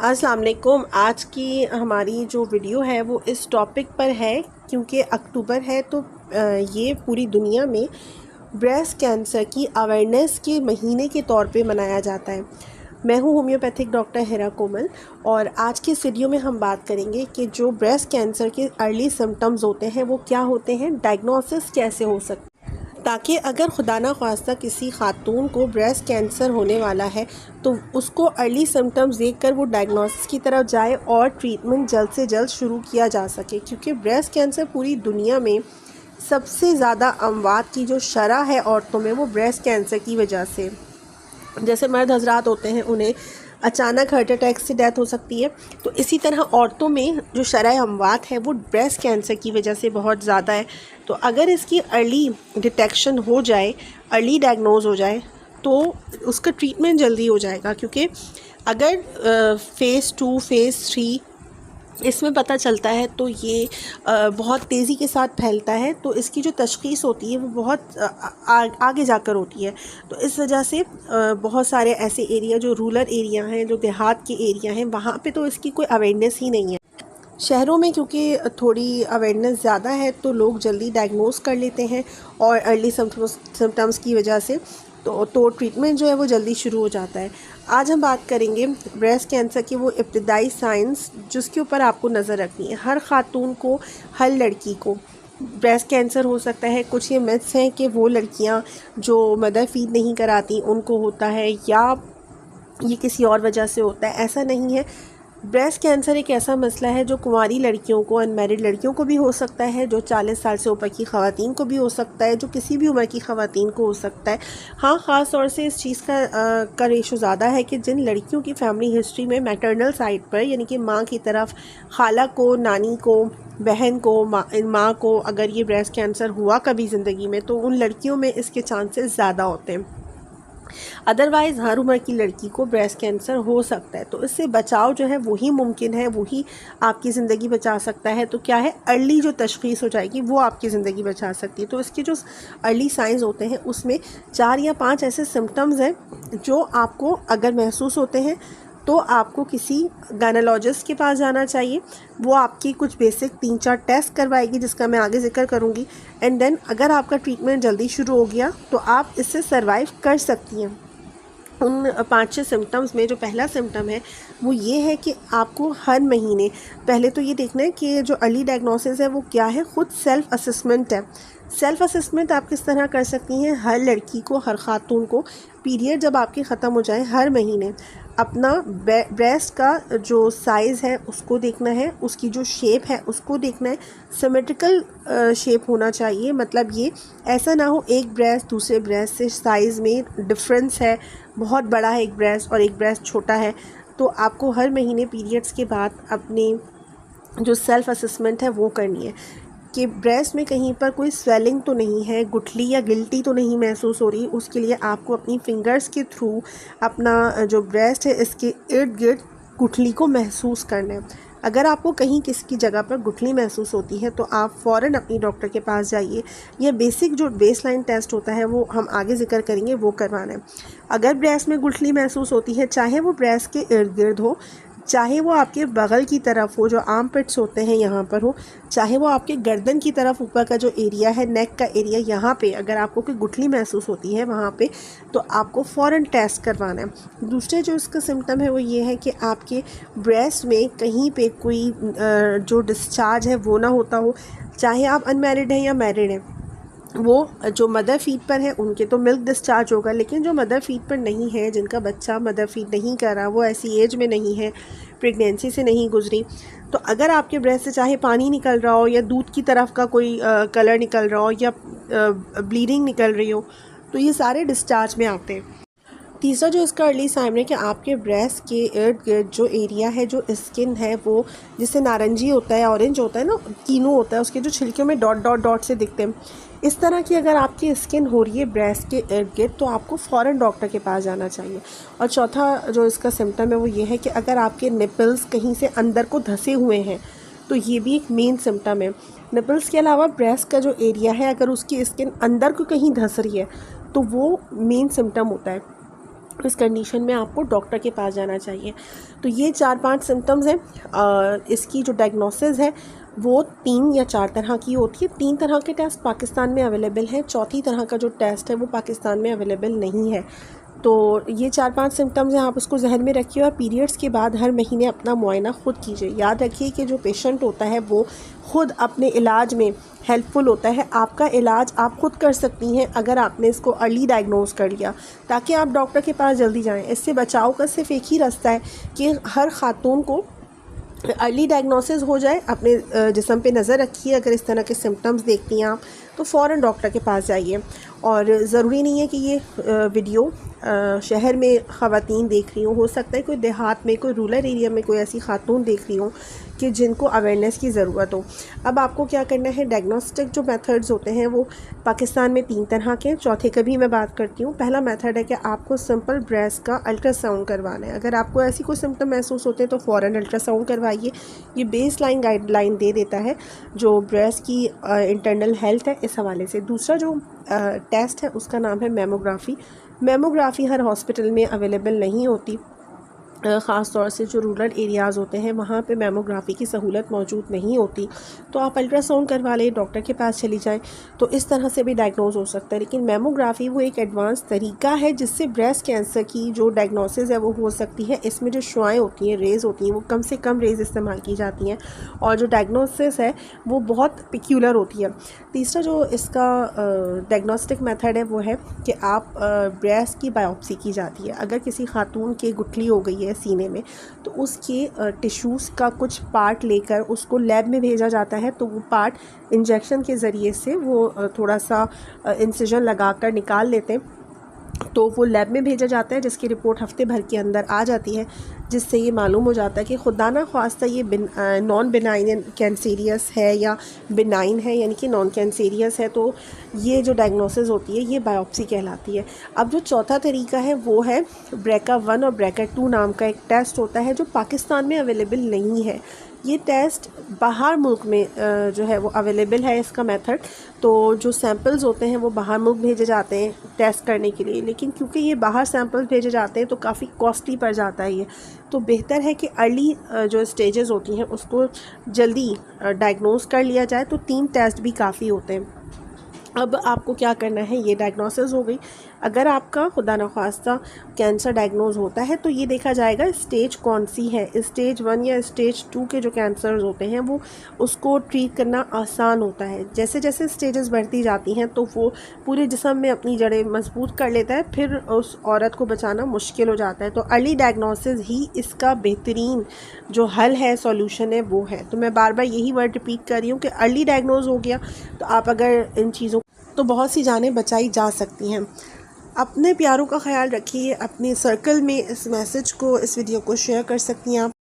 अस्सलाम वालेकुम। आज की हमारी जो वीडियो है वो इस टॉपिक पर है क्योंकि अक्टूबर है तो ये पूरी दुनिया में ब्रेस्ट कैंसर की अवेयरनेस के महीने के तौर पे मनाया जाता है। मैं हूँ होम्योपैथिक डॉक्टर हिरा कोमल और आज की इस वीडियो में हम बात करेंगे कि जो ब्रेस्ट कैंसर के अर्ली सिम्टम्स होते हैं वो क्या होते हैं, डायग्नोसिस कैसे हो सकता है, ताकि अगर खुदा ना ख्वास्ता किसी खातून को ब्रेस्ट कैंसर होने वाला है तो उसको अर्ली सिम्टम्स देखकर वो डायग्नोसिस की तरफ जाए और ट्रीटमेंट जल्द से जल्द शुरू किया जा सके। क्योंकि ब्रेस्ट कैंसर पूरी दुनिया में सबसे ज़्यादा अमवात की जो शरह है औरतों में वो ब्रेस्ट कैंसर की वजह से, जैसे मर्द हजरात होते हैं उन्हें अचानक हार्ट अटैक से डेथ हो सकती है, तो इसी तरह औरतों में जो शरह अमवात है वो ब्रेस्ट कैंसर की वजह से बहुत ज़्यादा है। तो अगर इसकी अर्ली डिटेक्शन हो जाए, अर्ली डायग्नोज हो जाए तो उसका ट्रीटमेंट जल्दी हो जाएगा। क्योंकि अगर फ़ेज़ 2 फ़ेज़ 3 इसमें पता चलता है तो ये बहुत तेज़ी के साथ फैलता है, तो इसकी जो तशख़ीस होती है वो बहुत आगे जाकर होती है। तो इस वजह से बहुत सारे ऐसे एरिया जो रूरल एरिया हैं, जो देहात के एरिया हैं, वहाँ पे तो इसकी कोई अवेयरनेस ही नहीं है। शहरों में क्योंकि थोड़ी अवेयरनेस ज़्यादा है तो लोग जल्दी डायग्नोस कर लेते हैं और अर्ली सिम्टम्स की वजह से तो ट्रीटमेंट जो है वो जल्दी शुरू हो जाता है। आज हम बात करेंगे ब्रेस्ट कैंसर की वो इब्तदाई साइंस जिसके ऊपर आपको नज़र रखनी है। हर खातून को, हर लड़की को ब्रेस्ट कैंसर हो सकता है। कुछ ये मिथ्स हैं कि वो लड़कियां जो मदर फीड नहीं कराती उनको होता है या ये किसी और वजह से होता है, ऐसा नहीं है। ब्रेस्ट कैंसर एक ऐसा मसला है जो कुंवारी लड़कियों को, अनमैरिड लड़कियों को भी हो सकता है, जो 40 साल से ऊपर की ख़वातीन को भी हो सकता है, जो किसी भी उम्र की ख़वातीन को हो सकता है। हाँ, ख़ास तौर से इस चीज़ का रेशो ज़्यादा है कि जिन लड़कियों की फैमिली हिस्ट्री में मैटरनल साइड पर, यानी कि माँ की तरफ खाला को, नानी को, बहन को, माँ को अगर ये ब्रेस्ट कैंसर हुआ कभी ज़िंदगी में तो उन लड़कियों में इसके चांसेस ज़्यादा होते हैं। अदरवाइज़ हर उम्र की लड़की को ब्रेस्ट कैंसर हो सकता है। तो इससे बचाव जो है वही मुमकिन है, वही आपकी ज़िंदगी बचा सकता है। तो क्या है, अर्ली जो तशख़ीस हो जाएगी वो आपकी ज़िंदगी बचा सकती है। तो इसके जो अर्ली साइंस होते हैं उसमें 4 या 5 ऐसे सिम्टम्स हैं जो आपको अगर महसूस होते हैं तो आपको किसी गायनोलॉजिस्ट के पास जाना चाहिए। वो आपकी कुछ बेसिक 3-4 टेस्ट करवाएगी जिसका मैं आगे जिक्र करूँगी। एंड देन अगर आपका ट्रीटमेंट जल्दी शुरू हो गया तो आप इससे सर्वाइव कर सकती हैं। उन 5-6 सिम्टम्स में जो पहला सिम्टम है वो ये है कि आपको हर महीने पहले तो ये देखना है कि जो अर्ली डायग्नोसिस है वो क्या है। ख़ुद सेल्फ़ असेसमेंट है। सेल्फ़ असेसमेंट आप किस तरह कर सकती हैं, हर लड़की को, हर खातून को पीरियड जब आपकी ख़त्म हो जाए हर महीने अपना ब्रेस्ट का जो साइज़ है उसको देखना है, उसकी जो शेप है उसको देखना है। सिमेट्रिकल शेप होना चाहिए, मतलब ये ऐसा ना हो एक ब्रेस्ट दूसरे ब्रेस्ट से साइज़ में डिफरेंस है, बहुत बड़ा है एक ब्रेस्ट और एक ब्रेस्ट छोटा है। तो आपको हर महीने पीरियड्स के बाद अपनी जो सेल्फ़ असेसमेंट है वो करनी है कि ब्रेस्ट में कहीं पर कोई स्वेलिंग तो नहीं है, गुठली या गिल्टी तो नहीं महसूस हो रही। उसके लिए आपको अपनी फिंगर्स के थ्रू अपना जो ब्रेस्ट है इसके इर्द गिर्द गुठली को महसूस करना है। अगर आपको कहीं किसी की जगह पर गुठली महसूस होती है तो आप फ़ौरन अपनी डॉक्टर के पास जाइए। यह बेसिक जो बेसलाइन टेस्ट होता है वो हम आगे जिक्र करेंगे, वो करवाना है। अगर ब्रेस्ट में गुठली महसूस होती है, चाहे वो ब्रेस्ट के इर्द गिर्द हो, चाहे वो आपके बगल की तरफ हो, जो आर्म पिट्स होते हैं यहाँ पर हो, चाहे वो आपके गर्दन की तरफ ऊपर का जो एरिया है, नेक का एरिया, यहाँ पे अगर आपको कोई गुठली महसूस होती है वहाँ पे तो आपको फ़ौरन टेस्ट करवाना है। दूसरे जो इसका सिम्टम है वो ये है कि आपके ब्रेस्ट में कहीं पे कोई जो डिस्चार्ज है वो ना होता हो, चाहे आप अनमैरिड हैं या मैरिड हैं। वो जो मदर फीड पर है उनके तो मिल्क डिस्चार्ज होगा, लेकिन जो मदर फीड पर नहीं है, जिनका बच्चा मदर फीड नहीं कर रहा, वो ऐसी एज में नहीं है, प्रेगनेंसी से नहीं गुजरी, तो अगर आपके ब्रेस्ट से चाहे पानी निकल रहा हो या दूध की तरफ का कोई कलर निकल रहा हो या ब्लीडिंग निकल रही हो, तो ये सारे डिस्चार्ज में आते हैं। तीसरा जो इसका अर्ली साइन है कि आपके ब्रेस्ट के इर्द गिर्द जो एरिया है, जो स्किन है, वो जिससे नारंगी होता है, ऑरेंज होता है ना, कीनू होता है, उसके जो छिलकियों में डॉट डॉट डॉट से दिखते हैं, इस तरह की अगर आपकी स्किन हो रही है ब्रेस्ट के इर्द गिर्द तो आपको फ़ौरन डॉक्टर के पास जाना चाहिए। और चौथा जो इसका सिम्टम है वो ये है कि अगर आपके निपल्स कहीं से अंदर को धंसे हुए हैं तो ये भी एक मेन सिम्टम है। निपल्स के अलावा ब्रेस्ट का जो एरिया है अगर उसकी स्किन अंदर को कहीं धंस रही है तो वो मेन सिम्टम होता है। इस कंडीशन में आपको डॉक्टर के पास जाना चाहिए। तो ये 4-5 सिम्टम्स हैं। इसकी जो डायग्नोसिस है वो 3 या 4 तरह की होती है। 3 तरह के टेस्ट पाकिस्तान में अवेलेबल हैं, चौथी तरह का जो टेस्ट है वो पाकिस्तान में अवेलेबल नहीं है। तो ये 4-5 सिम्टम्स हैं, आप उसको जहन में रखिए और पीरियड्स के बाद हर महीने अपना मुआयना ख़ुद कीजिए। याद रखिए कि जो पेशेंट होता है वो ख़ुद अपने इलाज में हेल्पफुल होता है। आपका इलाज आप ख़ुद कर सकती हैं अगर आपने इसको अर्ली डायग्नोज कर लिया, ताकि आप डॉक्टर के पास जल्दी जाएं। इससे बचाव का सिर्फ एक ही रास्ता है कि हर ख़ातून को अर्ली डायग्नोसिस हो जाए। अपने जिस्म पे नज़र रखिए, अगर इस तरह के सिम्टम्स देखती हैं आप तो फ़ौरन डॉक्टर के पास जाइए। और ज़रूरी नहीं है कि ये वीडियो शहर में ख़वातीन देख रही हो सकता है कोई देहात में, कोई रूरल एरिया में कोई ऐसी खातून देख रही हो कि जिनको अवेयरनेस की ज़रूरत हो। अब आपको क्या करना है, डायग्नोस्टिक जो मेथड्स होते हैं वो पाकिस्तान में 3 तरह के, चौथे का भी मैं बात करती हूँ। पहला मेथड है कि आपको सिंपल ब्रेस्ट का अल्ट्रासाउंड करवाना है। अगर आपको ऐसी कोई सिम्टम महसूस होते हैं तो फ़ौरन अल्ट्रासाउंड करवाइए। ये बेस लाइन गाइडलाइन दे देता है जो ब्रेस्ट की इंटरनल हेल्थ है इस हवाले से। दूसरा जो टेस्ट है उसका नाम है मेमोग्राफ़ी। मेमोग्राफ़ी हर हॉस्पिटल में अवेलेबल नहीं होती, ख़ास तौर से जो रूरल एरियाज़ होते हैं वहाँ पे मेमोग्राफ़ी की सहूलत मौजूद नहीं होती। तो आप अल्ट्रासाउंड करवा लें, डॉक्टर के पास चली जाएं, तो इस तरह से भी डायग्नोज हो सकता है। लेकिन मेमोग्राफ़ी वो एक एडवांस तरीका है जिससे ब्रेस्ट कैंसर की जो डायग्नोसिस है वो हो सकती है। इसमें जो शुआएँ होती हैं, रेज़ होती हैं, वो कम से कम रेज़ इस्तेमाल की जाती हैं और जो डायग्नोसिस है वो बहुत पिक्यूलर होती है। तीसरा जो इसका डायग्नोस्टिक मेथड है वो है कि आप ब्रेस्ट की बायोप्सी की जाती है। अगर किसी खातून की गुठली हो गई है सीने में तो उसके टिश्यूज़ का कुछ पार्ट लेकर उसको लैब में भेजा जाता है। तो वो पार्ट इंजेक्शन के ज़रिए से वो थोड़ा सा इंसिजन लगाकर निकाल लेते हैं, तो वो लैब में भेजा जाता है जिसकी रिपोर्ट हफ्ते भर के अंदर आ जाती है, जिससे ये मालूम हो जाता है कि खुदा ना ख्वास्ता ये नॉन बिनाइन कैंसेरियस है या बिनाइन है, यानी कि नॉन कैंसेरियस है। तो ये जो डायग्नोसिस होती है ये बायोप्सी कहलाती है। अब जो चौथा तरीका है वो है BRCA1 और BRCA2 नाम का एक टेस्ट होता है जो पाकिस्तान में अवेलेबल नहीं है। ये टेस्ट बाहर मुल्क में जो है वो अवेलेबल है इसका मेथड। तो जो सैंपल्स होते हैं वो बाहर मुल्क भेजे जाते हैं टेस्ट करने के लिए, लेकिन क्योंकि ये बाहर सैंपल्स भेजे जाते हैं तो काफ़ी कॉस्टली पड़ जाता है ये। तो बेहतर है कि अर्ली जो स्टेजेस होती हैं उसको जल्दी डायग्नोज कर लिया जाए। तो 3 टेस्ट भी काफ़ी होते हैं। अब आपको क्या करना है, ये डायग्नोसिस हो गई। अगर आपका खुदा न ख्वास्ता कैंसर डायग्नोज होता है तो ये देखा जाएगा स्टेज कौन सी है। स्टेज 1 या स्टेज 2 के जो कैंसर्स होते हैं वो उसको ट्रीट करना आसान होता है। जैसे जैसे स्टेजेस बढ़ती जाती हैं तो वो पूरे जिस्म में अपनी जड़ें मजबूत कर लेता है, फिर उस औरत को बचाना मुश्किल हो जाता है। तो अर्ली डायग्नोसिस ही इसका बेहतरीन जो हल है, सॉल्यूशन है वो है। तो मैं बार बार यही वर्ड रिपीट कर रही हूँ कि अर्ली डायग्नोज हो गया तो आप अगर इन चीज़ों तो बहुत सी जानें बचाई जा सकती हैं। अपने प्यारों का ख्याल रखिए। अपने सर्कल में इस मैसेज को, इस वीडियो को शेयर कर सकती हैं आप।